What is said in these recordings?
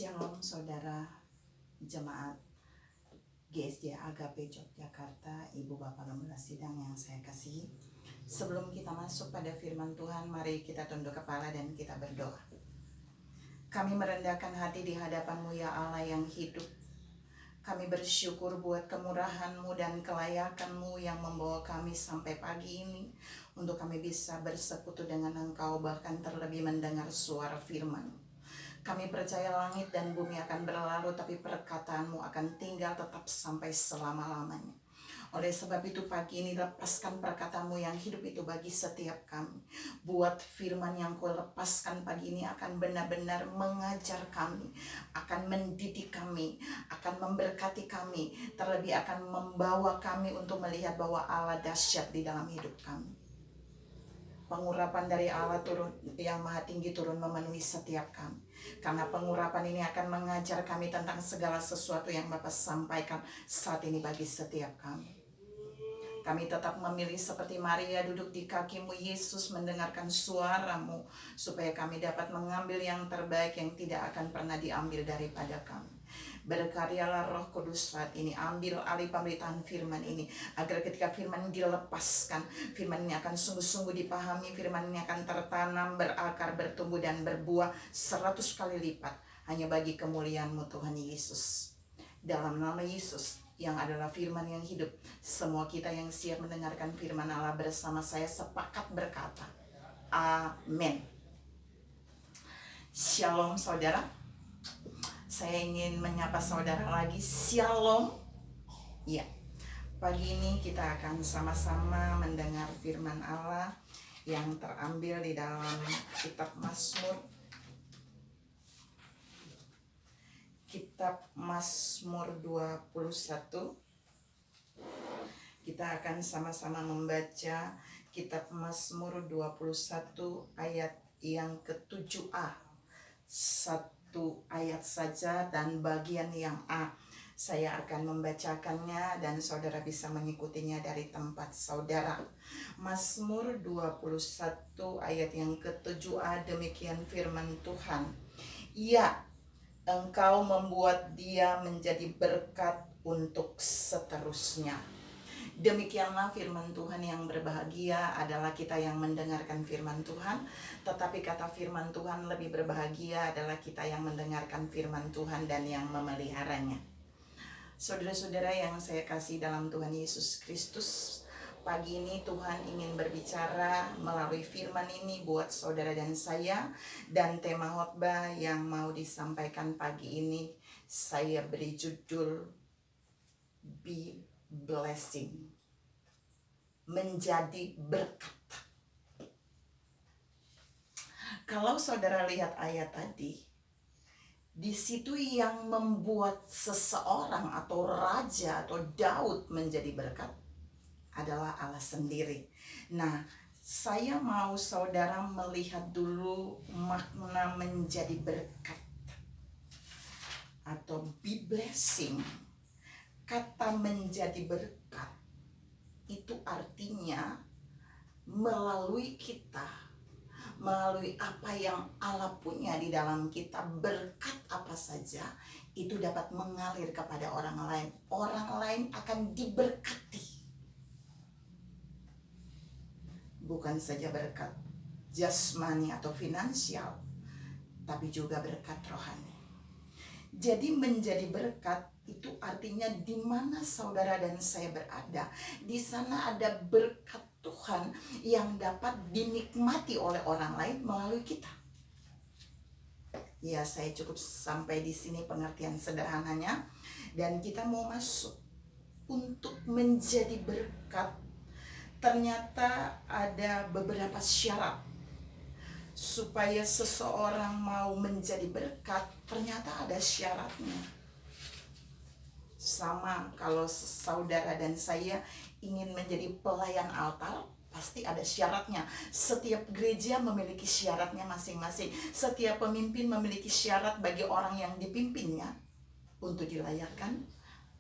Shalom saudara jemaat GSJ Agape Yogyakarta, Ibu Bapak Gembala Sidang yang saya kasihi. Sebelum kita masuk pada firman Tuhan, mari kita tunduk kepala dan kita berdoa. Kami merendahkan hati di hadapan-Mu ya Allah yang hidup. Kami bersyukur buat kemurahan-Mu dan kelayakan-Mu yang membawa kami sampai pagi ini untuk kami bisa bersekutu dengan Engkau, bahkan terlebih mendengar suara firman. Kami percaya langit dan bumi akan berlalu, tapi perkataan-Mu akan tinggal tetap sampai selama-lamanya. Oleh sebab itu pagi ini lepaskan perkataan-Mu yang hidup itu bagi setiap kami. Buat firman yang Kau lepaskan pagi ini akan benar-benar mengajar kami, akan mendidik kami, akan memberkati kami, terlebih akan membawa kami untuk melihat bahwa Allah dahsyat di dalam hidup kami. Pengurapan dari Allah turun yang maha tinggi turun memenuhi setiap kami. Karena pengurapan ini akan mengajar kami tentang segala sesuatu yang Bapa sampaikan saat ini bagi setiap kami. Kami tetap memilih seperti Maria duduk di kaki-Mu Yesus mendengarkan suara-Mu, supaya kami dapat mengambil yang terbaik yang tidak akan pernah diambil daripada kami. Berkaryalah Roh Kudus saat ini, ambil alih pemberitaan firman ini, agar ketika firman dilepaskan, firman ini akan sungguh-sungguh dipahami, firman ini akan tertanam, berakar, bertumbuh dan berbuah 100 kali lipat, hanya bagi kemuliaan-Mu Tuhan Yesus. Dalam nama Yesus yang adalah firman yang hidup, semua kita yang siap mendengarkan firman Allah bersama saya sepakat berkata, amin. Shalom saudara. Saya ingin menyapa saudara lagi, shalom. Ya, pagi ini kita akan sama-sama mendengar firman Allah yang terambil di dalam kitab Mazmur. Kitab Mazmur 21. Kita akan sama-sama membaca kitab Mazmur 21 ayat yang ke-7a. Satu ayat saja dan bagian yang A. Saya akan membacakannya dan saudara bisa mengikutinya dari tempat saudara. Mazmur 21 ayat yang ke-7a, demikian firman Tuhan. Ya, Engkau membuat dia menjadi berkat untuk seterusnya. Demikianlah firman Tuhan. Yang berbahagia adalah kita yang mendengarkan firman Tuhan, tetapi kata firman Tuhan lebih berbahagia adalah kita yang mendengarkan firman Tuhan dan yang memeliharanya. Saudara-saudara yang saya kasih dalam Tuhan Yesus Kristus, pagi ini Tuhan ingin berbicara melalui firman ini buat saudara dan saya, dan tema khotbah yang mau disampaikan pagi ini saya beri judul Be Blessing, menjadi berkat. Kalau saudara lihat ayat tadi, di situ yang membuat seseorang atau raja atau Daud menjadi berkat adalah Allah sendiri. Nah, saya mau saudara melihat dulu makna menjadi berkat atau be blessing. Kata menjadi berkat itu artinya melalui kita, melalui apa yang Allah punya di dalam kita, berkat apa saja itu dapat mengalir kepada orang lain. Orang lain akan diberkati. Bukan saja berkat jasmani atau finansial, tapi juga berkat rohani. Jadi menjadi berkat itu artinya di mana saudara dan saya berada, di sana ada berkat Tuhan yang dapat dinikmati oleh orang lain melalui kita. Ya, saya cukup sampai di sini pengertian sederhananya, dan kita mau masuk untuk menjadi berkat. Ternyata ada beberapa syarat supaya seseorang mau menjadi berkat. Ternyata ada syaratnya. Sama kalau saudara dan saya ingin menjadi pelayan altar, pasti ada syaratnya. Setiap gereja memiliki syaratnya masing-masing. Setiap pemimpin memiliki syarat bagi orang yang dipimpinnya untuk dilayakkan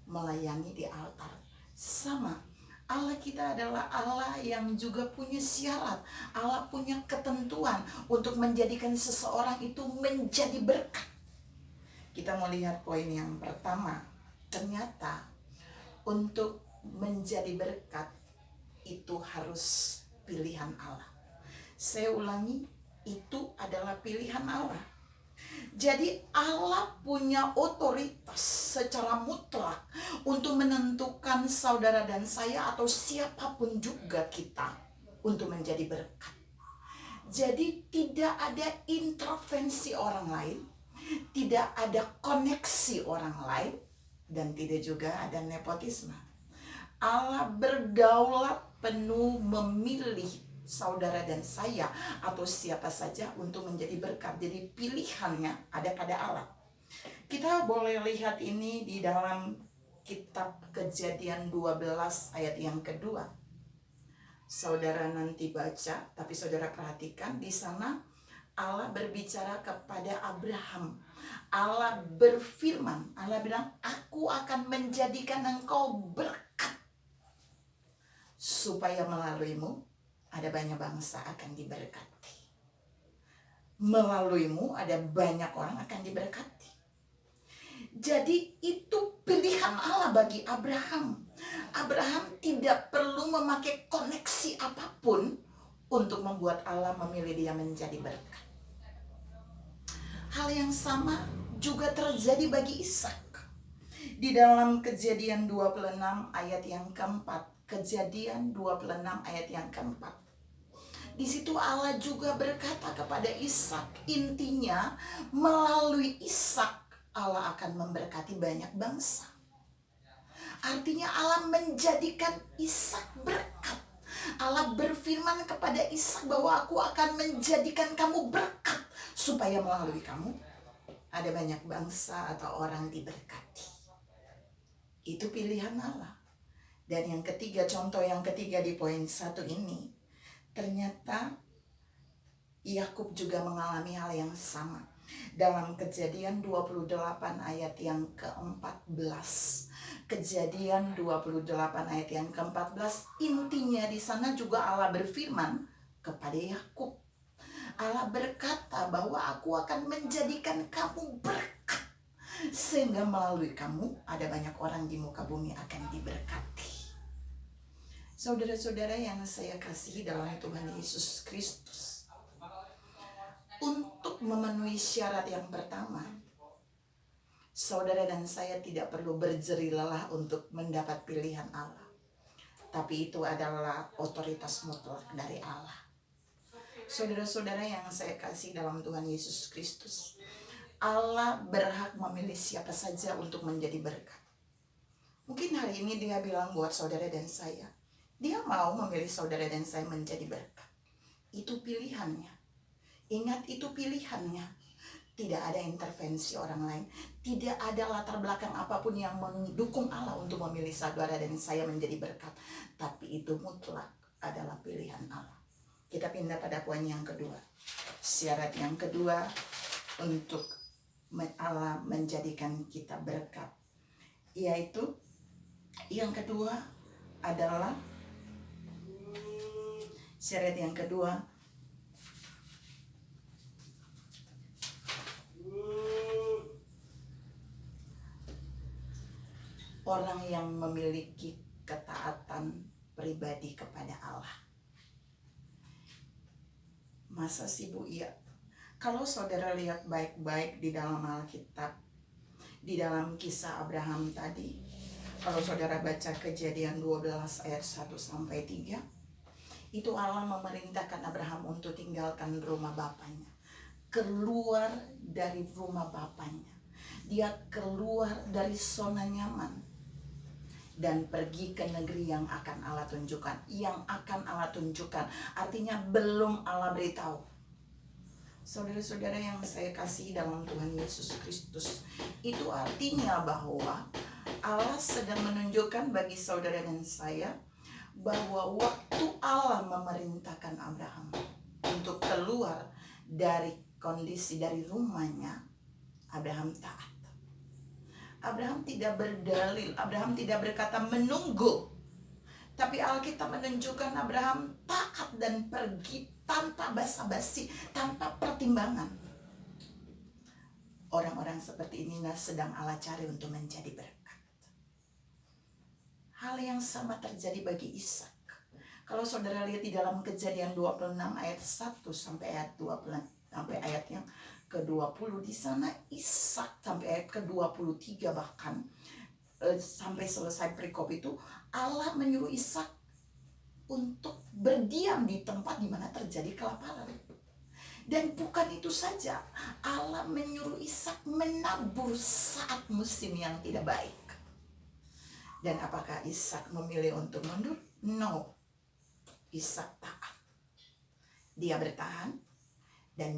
melayani di altar. Sama, Allah kita adalah Allah yang juga punya syarat. Allah punya ketentuan untuk menjadikan seseorang itu menjadi berkat. Kita mau lihat poin yang pertama. Ternyata untuk menjadi berkat itu harus pilihan Allah. Saya ulangi, itu adalah pilihan Allah. Jadi Allah punya otoritas secara mutlak untuk menentukan saudara dan saya atau siapapun juga kita untuk menjadi berkat. Jadi tidak ada intervensi orang lain, tidak ada koneksi orang lain, dan tidak juga ada nepotisme. Allah berdaulat penuh memilih saudara dan saya atau siapa saja untuk menjadi berkat. Jadi pilihannya ada pada Allah. Kita boleh lihat ini di dalam kitab Kejadian 12 ayat yang kedua. Saudara nanti baca, tapi saudara perhatikan di sana Allah berbicara kepada Abraham. Allah berfirman, Allah bilang, aku akan menjadikan engkau berkat, supaya melaluimu ada banyak bangsa akan diberkati. Melaluimu ada banyak orang akan diberkati. Jadi itu pilihan Allah bagi Abraham. Abraham tidak perlu memakai koneksi apapun untuk membuat Allah memilih dia menjadi berkat. Hal yang sama juga terjadi bagi Ishak. Di dalam Kejadian 26 ayat yang keempat. Kejadian 26 ayat yang keempat. Di situ Allah juga berkata kepada Ishak, intinya melalui Ishak Allah akan memberkati banyak bangsa. Artinya Allah menjadikan Ishak berkat. Allah berfirman kepada Ishak bahwa aku akan menjadikan kamu berkat, supaya melalui kamu ada banyak bangsa atau orang diberkati. Itu pilihan Allah. Dan yang ketiga, contoh yang ketiga di poin 1 ini, ternyata Yakub juga mengalami hal yang sama. Dalam Kejadian 28 ayat yang ke-14. Kejadian 28 ayat yang ke-14, intinya di sana juga Allah berfirman kepada Yakub. Allah berkata bahwa aku akan menjadikan kamu berkat, sehingga melalui kamu ada banyak orang di muka bumi akan diberkati. Saudara-saudara yang saya kasihi dalam Tuhan Yesus Kristus, untuk memenuhi syarat yang pertama, saudara dan saya tidak perlu berjerih lelah untuk mendapat pilihan Allah. Tapi itu adalah otoritas mutlak dari Allah. Saudara-saudara yang saya kasih dalam Tuhan Yesus Kristus, Allah berhak memilih siapa saja untuk menjadi berkat. Mungkin hari ini dia bilang buat saudara dan saya, dia mau memilih saudara dan saya menjadi berkat. Itu pilihannya. Ingat, itu pilihannya. Tidak ada intervensi orang lain. Tidak ada latar belakang apapun yang mendukung Allah untuk memilih saudara dan saya menjadi berkat. Tapi itu mutlak adalah pilihan Allah. Kita pindah pada poin yang kedua. Syarat yang kedua untuk Allah menjadikan kita berkat, yaitu yang kedua adalah syarat yang kedua, orang yang memiliki ketaatan pribadi kepada Allah. Masa sih Bu? Iya. Kalau saudara lihat baik-baik di dalam Alkitab, di dalam kisah Abraham tadi, kalau saudara baca Kejadian 12 ayat 1-3, itu Allah memerintahkan Abraham untuk tinggalkan rumah bapaknya, keluar dari rumah bapaknya. Dia keluar dari zona nyaman dan pergi ke negeri yang akan Allah tunjukkan. Yang akan Allah tunjukkan artinya belum Allah beritahu. Saudara-saudara yang saya kasih dalam Tuhan Yesus Kristus, itu artinya bahwa Allah sedang menunjukkan bagi saudara dan saya bahwa waktu Allah memerintahkan Abraham untuk keluar dari kondisi, dari rumahnya, Abraham taat. Abraham tidak berdalil, Abraham tidak berkata menunggu. Tapi Alkitab menunjukkan Abraham taat dan pergi tanpa basa-basi, tanpa pertimbangan. Orang-orang seperti inilah sedang Allah cari untuk menjadi berkat. Hal yang sama terjadi bagi Ishak. Kalau saudara lihat di dalam Kejadian 26 ayat 1 sampai ayat 20, sampai ayat yang ke-20, di sana Ishak sampai ayat ke-23 bahkan sampai selesai perikop itu, Allah menyuruh Ishak untuk berdiam di tempat di mana terjadi kelaparan. Dan bukan itu saja, Allah menyuruh Ishak menabur saat musim yang tidak baik. Dan apakah Ishak memilih untuk mundur? No. Ishak taat. Dia bertahan, dan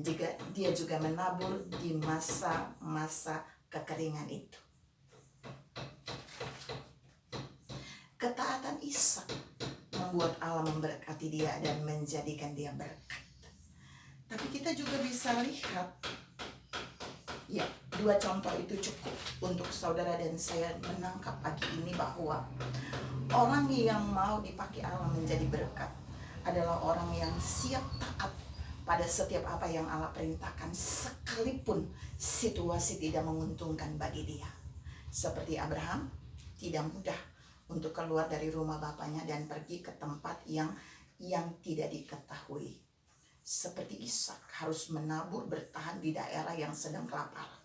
dia juga menabur di masa-masa kekeringan itu. Ketaatan Ishak membuat Allah memberkati dia dan menjadikan dia berkat. Tapi kita juga bisa lihat, ya, 2 contoh itu cukup untuk saudara dan saya menangkap pagi ini bahwa orang yang mau dipakai Allah menjadi berkat adalah orang yang siap taat pada setiap apa yang Allah perintahkan, sekalipun situasi tidak menguntungkan bagi dia. Seperti Abraham, tidak mudah untuk keluar dari rumah bapaknya dan pergi ke tempat yang tidak diketahui. Seperti Ishak harus menabur, bertahan di daerah yang sedang kelaparan.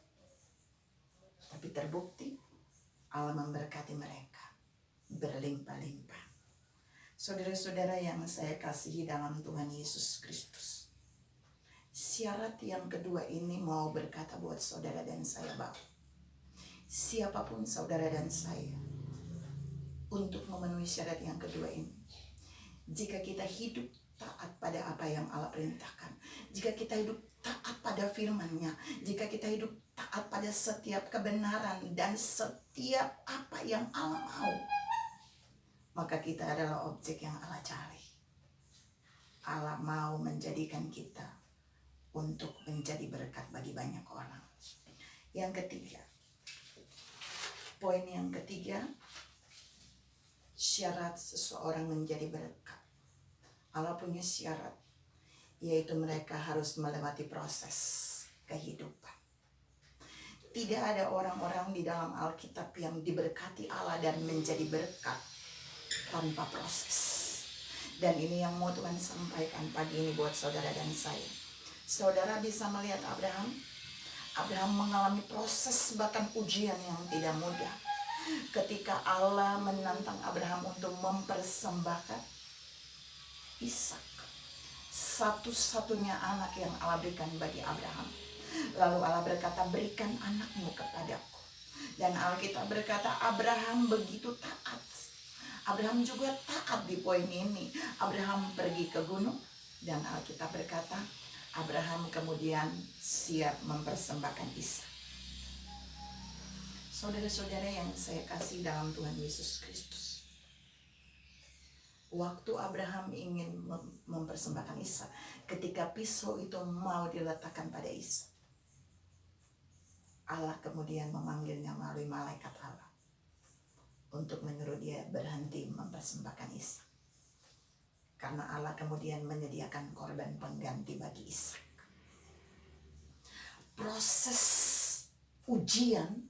Tapi terbukti Allah memberkati mereka berlimpah-limpah. Saudara-saudara yang saya kasihi dalam Tuhan Yesus Kristus, syarat yang kedua ini mau berkata buat saudara dan saya bahwa siapapun saudara dan saya, untuk memenuhi syarat yang kedua ini, jika kita hidup taat pada apa yang Allah perintahkan, jika kita hidup taat pada firman-Nya, jika kita hidup taat pada setiap kebenaran dan setiap apa yang Allah mau, maka kita adalah objek yang Allah cari. Allah mau menjadikan kita untuk menjadi berkat bagi banyak orang. Yang ketiga, poin yang ketiga, syarat seseorang menjadi berkat. Allah punya syarat, yaitu mereka harus melewati proses kehidupan. Tidak ada orang-orang di dalam Alkitab yang diberkati Allah dan menjadi berkat tanpa proses. Dan ini yang mau Tuhan sampaikan pagi ini buat saudara dan saya. Saudara bisa melihat Abraham. Abraham mengalami proses bahkan ujian yang tidak mudah. Ketika Allah menantang Abraham untuk mempersembahkan Ishak, satu-satunya anak yang Allah berikan bagi Abraham. Lalu Allah berkata, berikan anakmu kepadaku. Dan Alkitab berkata Abraham begitu taat. Abraham juga taat di poin ini. Abraham pergi ke gunung dan Alkitab berkata Abraham kemudian siap mempersembahkan Ishak. Saudara-saudara yang saya kasih dalam Tuhan Yesus Kristus, waktu Abraham ingin mempersembahkan Ishak, ketika pisau itu mau diletakkan pada Ishak, Allah kemudian memanggilnya melalui malaikat Allah untuk menyuruh dia berhenti mempersembahkan Ishak. Karena Allah kemudian menyediakan korban pengganti bagi Ishak. Proses ujian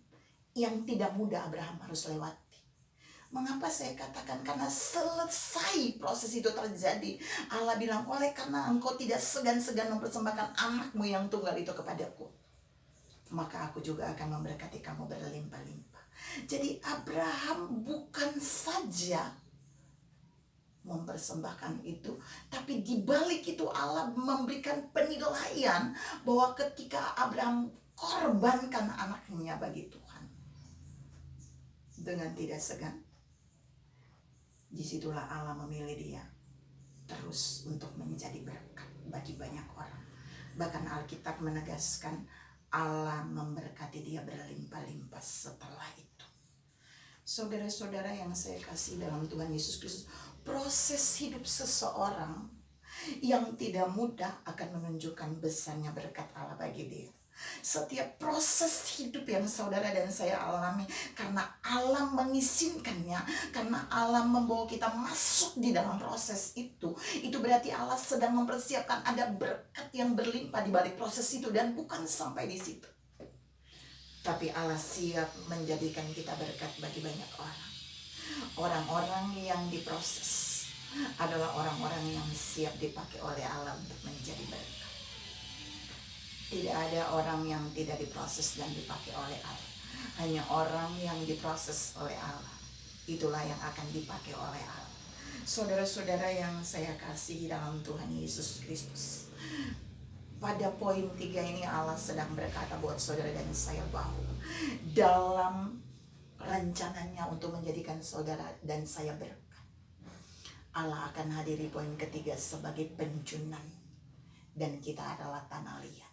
yang tidak mudah Abraham harus lewati. Mengapa saya katakan? Karena selesai proses itu terjadi, Allah bilang, oleh karena engkau tidak segan-segan mempersembahkan anakmu yang tunggal itu kepadaku, maka aku juga akan memberkati kamu berlimpah-limpah. Jadi Abraham bukan saja mempersembahkan itu, tapi di balik itu Allah memberikan penilaian bahwa ketika Abraham korbankan anaknya bagi Tuhan dengan tidak segan, disitulah Allah memilih dia terus untuk menjadi berkat bagi banyak orang. Bahkan Alkitab menegaskan Allah memberkati dia berlimpah-limpah setelah itu. Saudara-saudara yang saya kasih dalam Tuhan Yesus Kristus, proses hidup seseorang yang tidak mudah akan menunjukkan besarnya berkat Allah bagi dia. Setiap proses hidup yang saudara dan saya alami, karena Allah mengizinkannya, karena Allah membawa kita masuk di dalam proses itu berarti Allah sedang mempersiapkan ada berkat yang berlimpah di balik proses itu, dan bukan sampai di situ. Tapi Allah siap menjadikan kita berkat bagi banyak orang. Orang-orang yang diproses adalah orang-orang yang siap dipakai oleh Allah untuk menjadi berkat. Tidak ada orang yang tidak diproses dan dipakai oleh Allah. Hanya orang yang diproses oleh Allah, itulah yang akan dipakai oleh Allah. Saudara-saudara yang saya kasih dalam Tuhan Yesus Kristus, pada poin 3 ini Allah sedang berkata buat saudara dan saya bahwa dalam rencananya untuk menjadikan saudara dan saya berkat, Allah akan hadiri poin ketiga sebagai penjunan. Dan kita adalah tanah liat.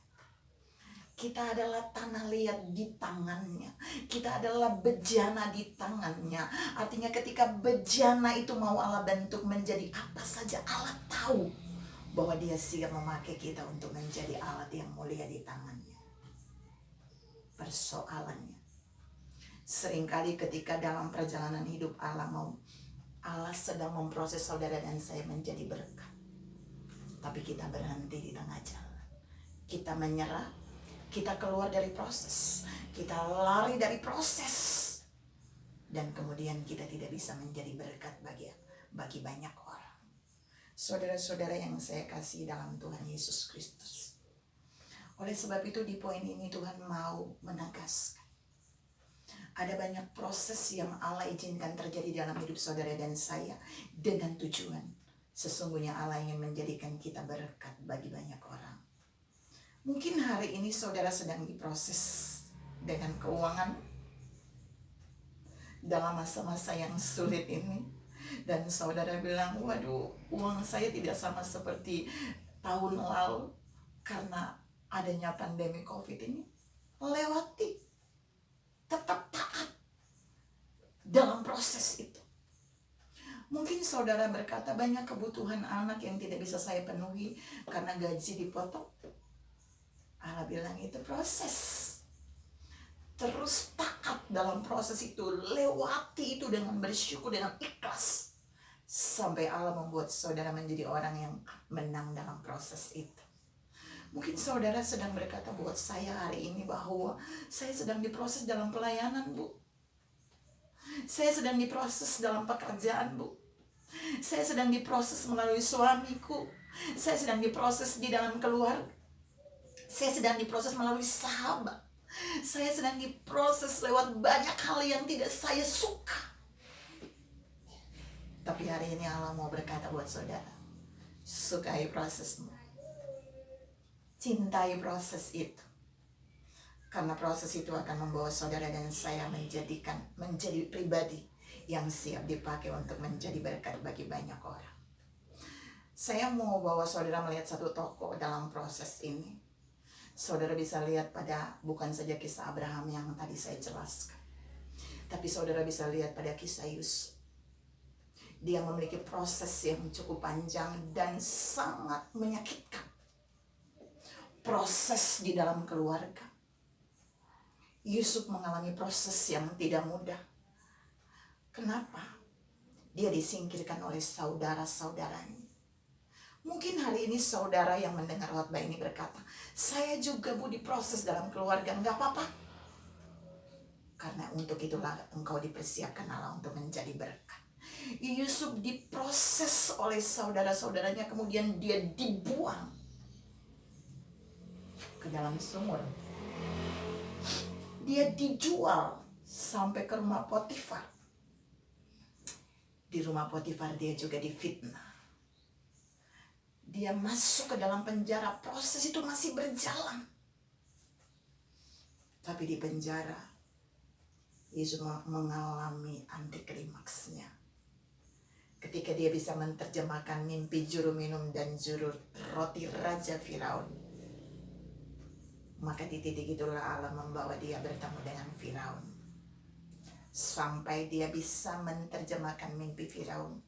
Kita adalah tanah liat di tangannya. Kita adalah bejana di tangannya. Artinya ketika bejana itu mau Allah bentuk menjadi apa saja, Allah tahu bahwa dia siap memakai kita untuk menjadi alat yang mulia di tangannya. Persoalannya, seringkali ketika dalam perjalanan hidup Allah sedang memproses saudara dan saya menjadi berkat, tapi kita berhenti di tengah jalan. Kita menyerah, kita keluar dari proses, kita lari dari proses, dan kemudian kita tidak bisa menjadi berkat bagi banyak orang. Saudara-saudara yang saya kasih dalam Tuhan Yesus Kristus, oleh sebab itu di poin ini Tuhan mau menegaskan ada banyak proses yang Allah izinkan terjadi dalam hidup saudara dan saya dengan tujuan sesungguhnya Allah ingin menjadikan kita berkat bagi banyak orang. Mungkin hari ini saudara sedang diproses dengan keuangan dalam masa-masa yang sulit ini. Dan saudara bilang, waduh, uang saya tidak sama seperti tahun lalu karena adanya pandemi COVID ini. Lewati, tetap taat dalam proses itu. Mungkin saudara berkata banyak kebutuhan anak yang tidak bisa saya penuhi karena gaji dipotong. Allah bilang itu proses. Terus taat dalam proses itu, lewati itu dengan bersyukur, dengan ikhlas. Sampai Allah membuat saudara menjadi orang yang menang dalam proses itu. Mungkin saudara sedang berkata buat saya hari ini bahwa saya sedang diproses dalam pelayanan, Bu. Saya sedang diproses dalam pekerjaan, Bu. Saya sedang diproses melalui suamiku. Saya sedang diproses di dalam keluarga. Saya sedang diproses melalui sahabat. Saya sedang diproses lewat banyak hal yang tidak saya suka. Tapi hari ini Allah mau berkata buat saudara, sukai prosesmu. Cintai proses itu. Karena proses itu akan membawa saudara dan saya menjadi pribadi yang siap dipakai untuk menjadi berkat bagi banyak orang. Saya mau bawa saudara melihat satu tokoh dalam proses ini. Saudara bisa lihat pada bukan saja kisah Abraham yang tadi saya jelaskan, tapi saudara bisa lihat pada kisah Yusuf. Dia memiliki proses yang cukup panjang dan sangat menyakitkan. Proses di dalam keluarga. Yusuf mengalami proses yang tidak mudah. Kenapa? Dia disingkirkan oleh saudara-saudaranya. Mungkin hari ini saudara yang mendengar khotbah ini berkata, saya juga Bu diproses dalam keluarga, enggak apa-apa. Karena untuk itulah engkau dipersiapkan Allah untuk menjadi berkat. Yusuf diproses oleh saudara-saudaranya, kemudian dia dibuang ke dalam sumur. Dia dijual sampai ke rumah Potifar. Di rumah Potifar dia juga difitnah. Dia masuk ke dalam penjara, proses itu masih berjalan. Tapi di penjara, Yesus mengalami anti klimaksnya. Ketika dia bisa menerjemahkan mimpi juru minum dan juru roti Raja Firaun. Maka di titik itulah Allah membawa dia bertemu dengan Firaun. Sampai dia bisa menerjemahkan mimpi Firaun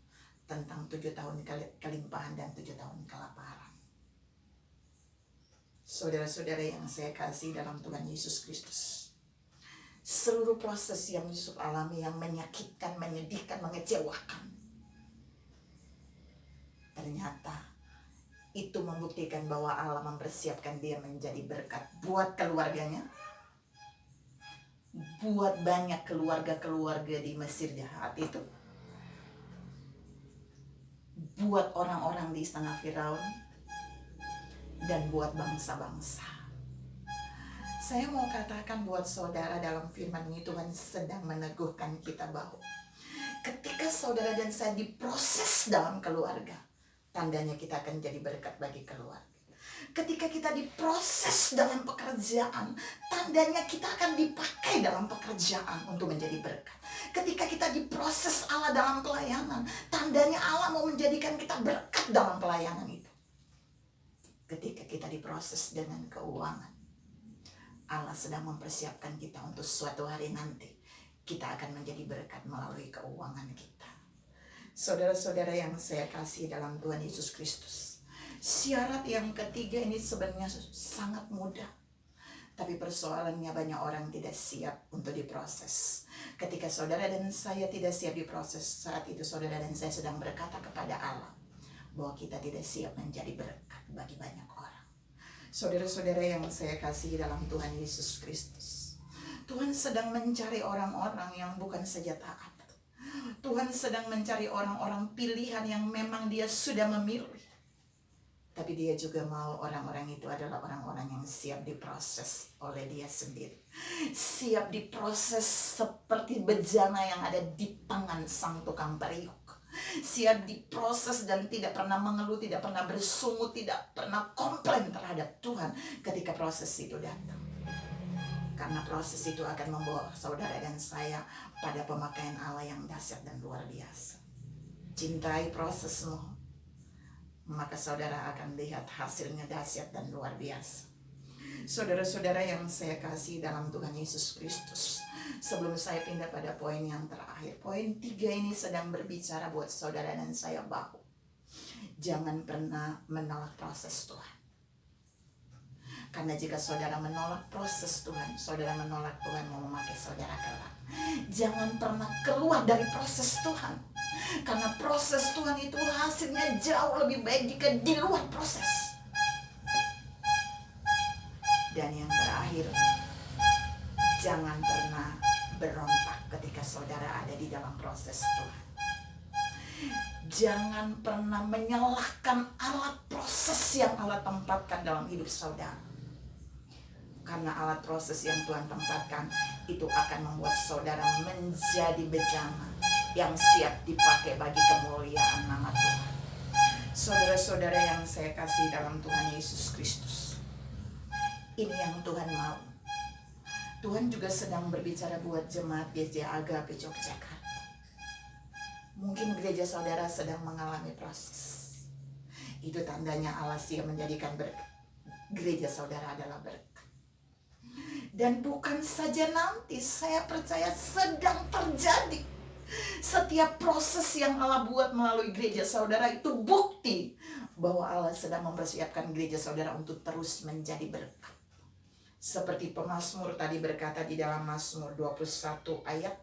tentang 7 tahun kelimpahan dan 7 tahun kelaparan. Saudara-saudara yang saya kasih dalam Tuhan Yesus Kristus, seluruh proses yang Yusuf alami yang menyakitkan, menyedihkan, mengecewakan, ternyata itu membuktikan bahwa Allah mempersiapkan dia menjadi berkat buat keluarganya, buat banyak keluarga-keluarga di Mesir jahat itu, buat orang-orang di istana Firaun, dan buat bangsa-bangsa. Saya mau katakan buat saudara, dalam firman ini Tuhan sedang meneguhkan kita bahwa ketika saudara dan saya diproses dalam keluarga, tandanya kita akan jadi berkat bagi keluarga. Ketika kita diproses dalam pekerjaan, tandanya kita akan dipakai dalam pekerjaan untuk menjadi berkat. Ketika kita diproses Allah dalam pelayanan, tandanya Allah mau menjadikan kita berkat dalam pelayanan itu. Ketika kita diproses dengan keuangan, Allah sedang mempersiapkan kita untuk suatu hari nanti kita akan menjadi berkat melalui keuangan kita. Saudara-saudara yang saya kasih dalam Tuhan Yesus Kristus, syarat yang ketiga ini sebenarnya sangat mudah, tapi persoalannya banyak orang tidak siap untuk diproses. Ketika saudara dan saya tidak siap diproses, saat itu saudara dan saya sedang berkata kepada Allah bahwa kita tidak siap menjadi berkat bagi banyak orang. Saudara-saudara yang saya kasih dalam Tuhan Yesus Kristus, Tuhan sedang mencari orang-orang yang bukan saja taat. Tuhan sedang mencari orang-orang pilihan yang memang Dia sudah memilih. Tapi Dia juga mau orang-orang itu adalah orang-orang yang siap diproses oleh Dia sendiri. Siap diproses seperti bejana yang ada di tangan sang tukang periuk. Siap diproses dan tidak pernah mengeluh, tidak pernah bersungut, tidak pernah komplain terhadap Tuhan ketika proses itu datang. Karena proses itu akan membawa saudara dan saya pada pemakaian Allah yang dahsyat dan luar biasa. Cintai prosesmu, maka saudara akan lihat hasilnya dahsyat dan luar biasa. Saudara-saudara yang saya kasih dalam Tuhan Yesus Kristus, sebelum saya pindah pada poin yang terakhir, poin 3 ini sedang berbicara buat saudara dan saya bahwa jangan pernah menolak proses Tuhan. Karena jika saudara menolak proses Tuhan, saudara menolak Tuhan mau memakai saudara kelak. Jangan pernah keluar dari proses Tuhan, karena proses Tuhan itu hasilnya jauh lebih baik jika di luar proses. Dan yang terakhir, jangan pernah berontak ketika saudara ada di dalam proses Tuhan. Jangan pernah menyalahkan alat proses yang Allah tempatkan dalam hidup saudara. Karena alat proses yang Tuhan tempatkan itu akan membuat saudara menjadi bejana yang siap dipakai bagi kemuliaan nama Tuhan. Saudara-saudara yang saya kasih dalam Tuhan Yesus Kristus, ini yang Tuhan mau. Tuhan juga sedang berbicara buat jemaat Gereja Agape Yogyakarta. Mungkin gereja saudara sedang mengalami proses. Itu tandanya Allah siap menjadikan gereja saudara adalah berkat. Dan bukan saja nanti, saya percaya sedang terjadi. Setiap proses yang Allah buat melalui gereja saudara itu bukti bahwa Allah sedang mempersiapkan gereja saudara untuk terus menjadi berkat. Seperti pemazmur tadi berkata di dalam Mazmur 21 ayat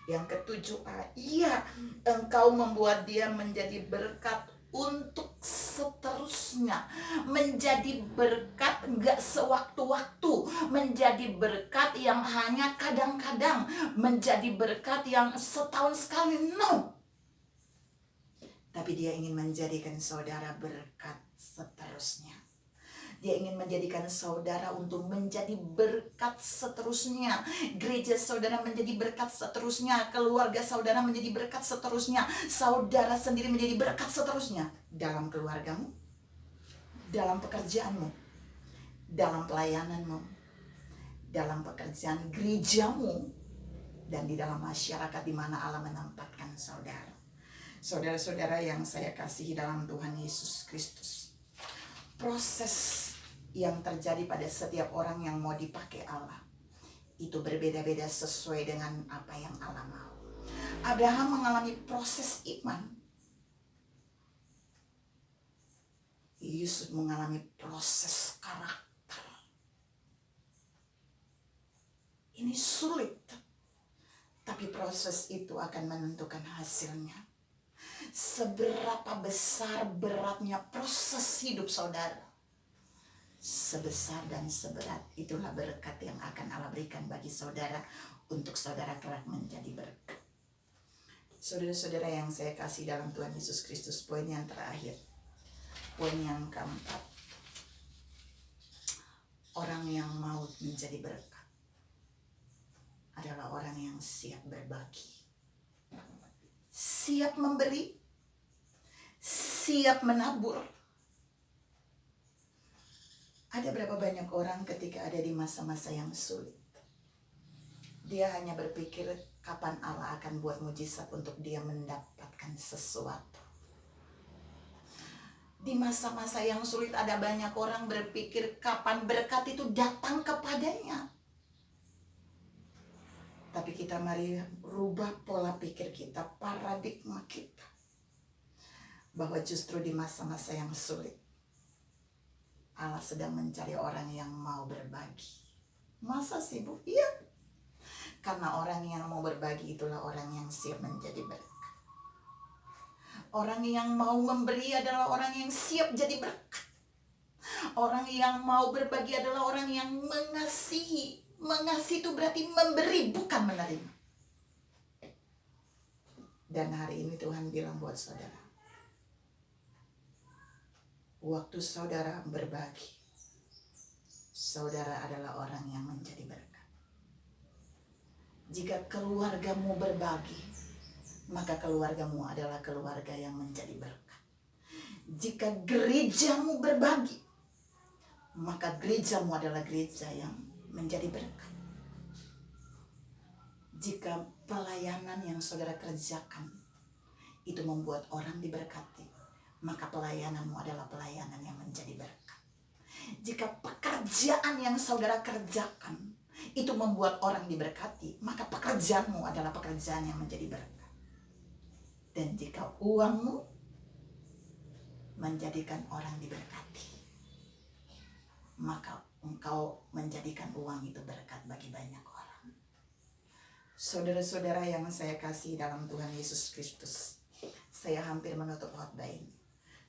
yang ke-7a, iya, engkau membuat dia menjadi berkat untuk seterusnya. Menjadi berkat enggak sewaktu-waktu, menjadi berkat yang hanya kadang-kadang, menjadi berkat yang setahun sekali, no. Tapi Dia ingin menjadikan saudara berkat seterusnya. Dia ingin menjadikan saudara untuk menjadi berkat seterusnya. Gereja saudara menjadi berkat seterusnya. Keluarga saudara menjadi berkat seterusnya. Saudara sendiri menjadi berkat seterusnya. Dalam keluargamu, dalam pekerjaanmu, dalam pelayananmu, dalam pekerjaan gerejamu, dan di dalam masyarakat di mana Allah menempatkan saudara. Saudara-saudara yang saya kasihi dalam Tuhan Yesus Kristus, proses yang terjadi pada setiap orang yang mau dipakai Allah itu berbeda-beda sesuai dengan apa yang Allah mau. Abraham mengalami proses iman. Yusuf mengalami proses karakter. Ini sulit, tapi proses itu akan menentukan hasilnya. Seberapa besar beratnya proses hidup saudara, sebesar dan seberat itulah berkat yang akan Allah berikan bagi saudara untuk saudara kelak menjadi berkat. Saudara-saudara yang saya kasih dalam Tuhan Yesus Kristus, poin yang terakhir, poin yang keempat, orang yang mau menjadi berkat adalah orang yang siap berbagi, siap memberi, siap menabur. Ada berapa banyak orang ketika ada di masa-masa yang sulit, dia hanya berpikir kapan Allah akan buat mujizat untuk dia mendapatkan sesuatu. Di masa-masa yang sulit ada banyak orang berpikir kapan berkat itu datang kepadanya. Tapi kita mari rubah pola pikir kita, paradigma kita, bahwa justru di masa-masa yang sulit Allah sedang mencari orang yang mau berbagi. Masa sih Bu? Iya. Karena orang yang mau berbagi itulah orang yang siap menjadi berkat. Orang yang mau memberi adalah orang yang siap jadi berkat. Orang yang mau berbagi adalah orang yang mengasihi. Mengasihi itu berarti memberi, bukan menerima. Dan hari ini Tuhan bilang buat saudara, waktu saudara berbagi, saudara adalah orang yang menjadi berkat. Jika keluargamu berbagi, maka keluargamu adalah keluarga yang menjadi berkat. Jika gerejamu berbagi, maka gerejamu adalah gereja yang menjadi berkat. Jika pelayanan yang saudara kerjakan itu membuat orang diberkati, maka pelayananmu adalah pelayanan yang menjadi berkat. Jika pekerjaan yang saudara kerjakan itu membuat orang diberkati, maka pekerjaanmu adalah pekerjaan yang menjadi berkat. Dan jika uangmu menjadikan orang diberkati, maka engkau menjadikan uang itu berkat bagi banyak orang. Saudara-saudara yang saya kasih dalam Tuhan Yesus Kristus, saya hampir menutup khotbah ini.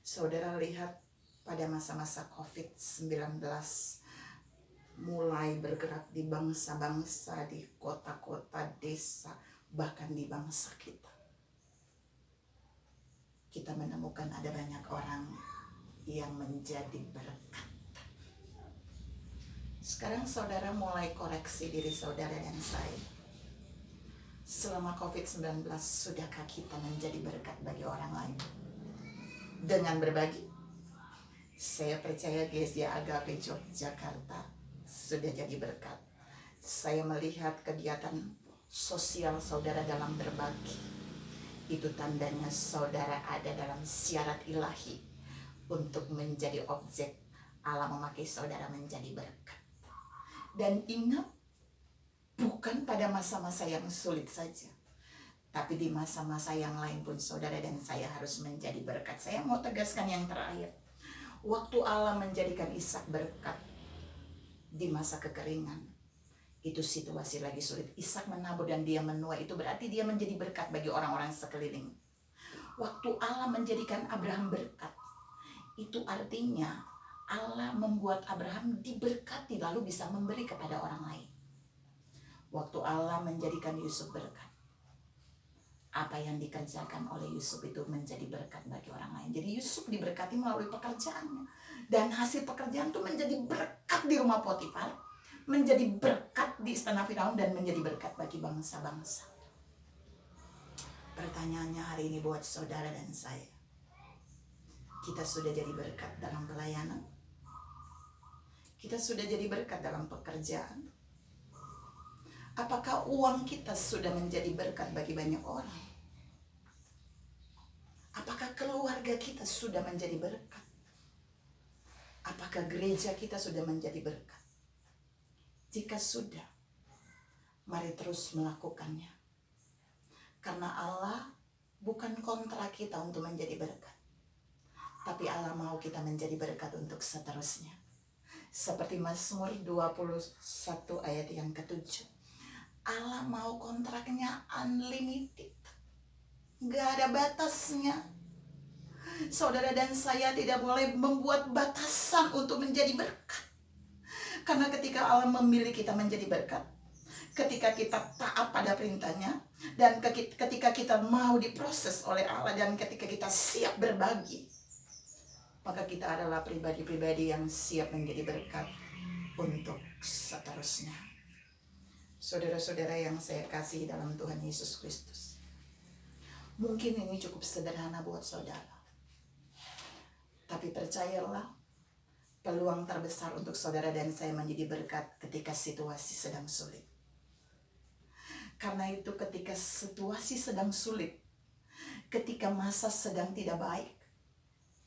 Saudara lihat pada masa-masa COVID-19 mulai bergerak di bangsa-bangsa, di kota-kota, desa, bahkan di bangsa kita. Kita menemukan ada banyak orang yang menjadi berkat. Sekarang saudara mulai koreksi diri saudara dan saya. Selama COVID-19, sudahkah kita menjadi berkat bagi orang lain? Dengan berbagi, saya percaya GSJ Agape Yogyakarta sudah jadi berkat. Saya melihat kegiatan sosial saudara dalam berbagi. Itu tandanya saudara ada dalam syarat ilahi untuk menjadi objek Allah memakai saudara menjadi berkat. Dan ingat, bukan pada masa-masa yang sulit saja, tapi di masa-masa yang lain pun saudara dan saya harus menjadi berkat. Saya mau tegaskan yang terakhir. Waktu Allah menjadikan Ishak berkat di masa kekeringan, itu situasi lagi sulit. Ishak menabur dan dia menuai, itu berarti dia menjadi berkat bagi orang-orang sekeliling. Waktu Allah menjadikan Abraham berkat, itu artinya Allah membuat Abraham diberkati lalu bisa memberi kepada orang lain. Waktu Allah menjadikan Yusuf berkat, apa yang dikerjakan oleh Yusuf itu menjadi berkat bagi orang lain. Jadi Yusuf diberkati melalui pekerjaannya. Dan hasil pekerjaan itu menjadi berkat di rumah Potifar, menjadi berkat di istana Firaun, dan menjadi berkat bagi bangsa-bangsa. Pertanyaannya hari ini buat saudara dan saya, kita sudah jadi berkat dalam pelayanan? Kita sudah jadi berkat dalam pekerjaan? Apakah uang kita sudah menjadi berkat bagi banyak orang? Apakah keluarga kita sudah menjadi berkat? Apakah gereja kita sudah menjadi berkat? Jika sudah, mari terus melakukannya. Karena Allah bukan kontrak kita untuk menjadi berkat, tapi Allah mau kita menjadi berkat untuk seterusnya. Seperti Mazmur 21 ayat yang ke-7. Allah mau kontraknya unlimited, gak ada batasnya. Saudara dan saya tidak boleh membuat batasan untuk menjadi berkat. Karena ketika Allah memilih kita menjadi berkat, ketika kita taat pada perintahnya, dan ketika kita mau diproses oleh Allah, dan ketika kita siap berbagi, maka kita adalah pribadi-pribadi yang siap menjadi berkat untuk seterusnya. Saudara-saudara yang saya kasih dalam Tuhan Yesus Kristus, mungkin ini cukup sederhana buat saudara, tapi percayalah, peluang terbesar untuk saudara dan saya menjadi berkat ketika situasi sedang sulit. Karena itu ketika situasi sedang sulit, ketika masa sedang tidak baik,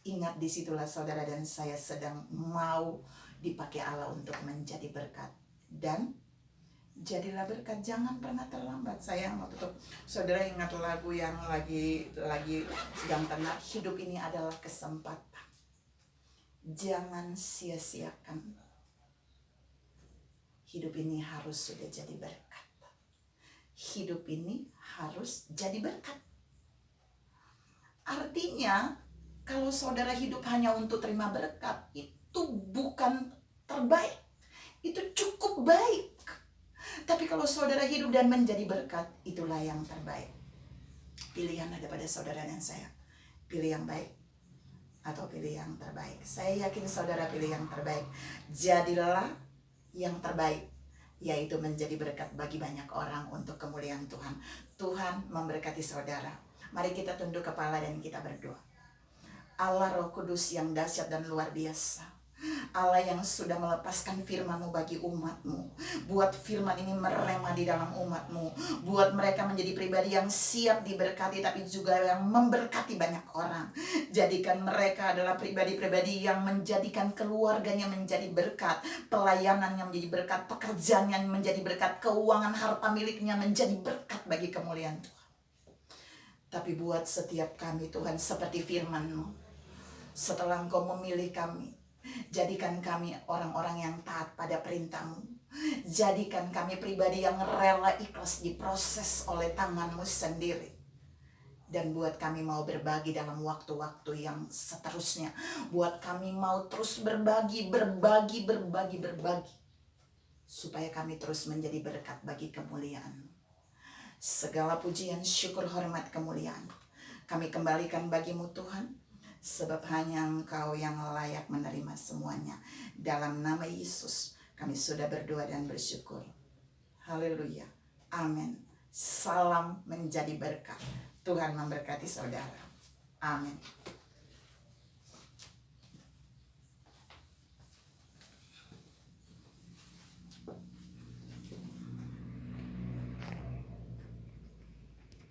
ingat disitulah saudara dan saya sedang mau dipakai Allah untuk menjadi berkat. Dan jadilah berkat, jangan pernah terlambat. Saya mau tutup. Saudara ingat lagu yang lagi sedang tenang, hidup ini adalah kesempatan. Jangan sia-siakan. Hidup ini harus sudah jadi berkat. Hidup ini harus jadi berkat. Artinya, kalau saudara hidup hanya untuk terima berkat, itu bukan terbaik. Itu cukup baik. Tapi kalau saudara hidup dan menjadi berkat, itulah yang terbaik. Pilihan ada pada saudara dan saya. Pilih yang baik atau pilih yang terbaik. Saya yakin saudara pilih yang terbaik. Jadilah yang terbaik, yaitu menjadi berkat bagi banyak orang untuk kemuliaan Tuhan. Tuhan memberkati saudara. Mari kita tunduk kepala dan kita berdoa. Allah Roh Kudus yang dahsyat dan luar biasa, Allah yang sudah melepaskan firman-Mu bagi umat-Mu, buat firman ini merema di dalam umat-Mu, buat mereka menjadi pribadi yang siap diberkati, tapi juga yang memberkati banyak orang. Jadikan mereka adalah pribadi-pribadi yang menjadikan keluarganya menjadi berkat, pelayanannya menjadi berkat, pekerjaannya menjadi berkat, keuangan harta miliknya menjadi berkat bagi kemuliaan Tuhan. Tapi buat setiap kami Tuhan, seperti firman-Mu, setelah Engkau memilih kami, jadikan kami orang-orang yang taat pada perintah-Mu. Jadikan kami pribadi yang rela ikhlas diproses oleh tangan-Mu sendiri. Dan buat kami mau berbagi dalam waktu-waktu yang seterusnya. Buat kami mau terus berbagi. Supaya kami terus menjadi berkat bagi kemuliaan-Mu. Segala pujian, syukur, hormat, kemuliaan kami kembalikan bagi-Mu Tuhan. Sebab hanya Engkau yang layak menerima semuanya. Dalam nama Yesus kami sudah berdoa dan bersyukur. Haleluya. Amin. Salam menjadi berkat. Tuhan memberkati saudara. Amin.